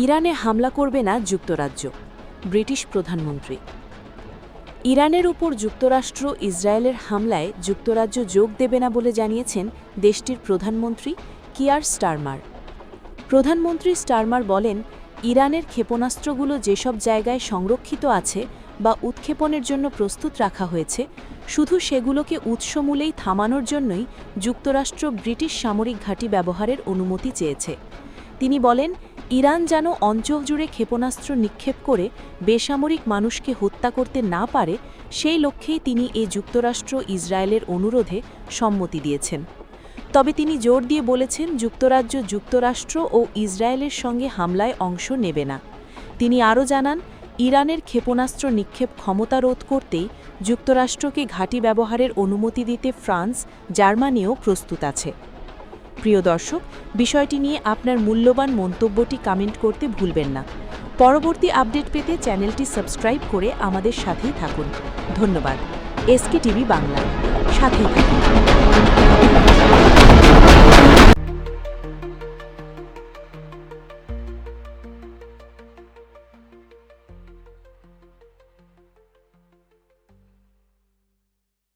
ইরানে হামলা করবে না যুক্তরাজ্য, ব্রিটিশ প্রধানমন্ত্রী। ইরানের উপর যুক্তরাষ্ট্র ইসরায়েলের হামলায় যুক্তরাজ্য যোগ দেবে না বলে জানিয়েছেন দেশটির প্রধানমন্ত্রী কিয়ার স্টারমার। প্রধানমন্ত্রী স্টারমার বলেন, ইরানের ক্ষেপণাস্ত্রগুলো যেসব জায়গায় সংরক্ষিত আছে বা উৎক্ষেপণের জন্য প্রস্তুত রাখা হয়েছে, শুধু সেগুলোকে উৎসমূলেই থামানোর জন্যই যুক্তরাষ্ট্র ব্রিটিশ সামরিক ঘাঁটি ব্যবহারের অনুমতি চেয়েছে। তিনি বলেন, ইরান যেন অঞ্চল জুড়ে ক্ষেপণাস্ত্র নিক্ষেপ করে বেসামরিক মানুষকে হত্যা করতে না পারে, সেই লক্ষ্যেই তিনি যুক্তরাষ্ট্র ইসরায়েলের অনুরোধে সম্মতি দিয়েছেন। তবে তিনি জোর দিয়ে বলেছেন, যুক্তরাজ্য যুক্তরাষ্ট্র ও ইসরায়েলের সঙ্গে হামলায় অংশ নেবে না। তিনি আরও জানান, ইরানের ক্ষেপণাস্ত্র নিক্ষেপ ক্ষমতা রোধ করতেই যুক্তরাষ্ট্রকে ঘাঁটি ব্যবহারের অনুমতি দিতে ফ্রান্স, জার্মানিও প্রস্তুত আছে। প্রিয় দর্শক, বিষয়টি নিয়ে আপনার মূল্যবান মন্তব্যটি কমেন্ট করতে ভুলবেন না। পরবর্তী আপডেট পেতে চ্যানেলটি সাবস্ক্রাইব করে আমাদের সাথেই থাকুন। ধন্যবাদ। এসকে টিভি বাংলা, সাথেই থাকুন।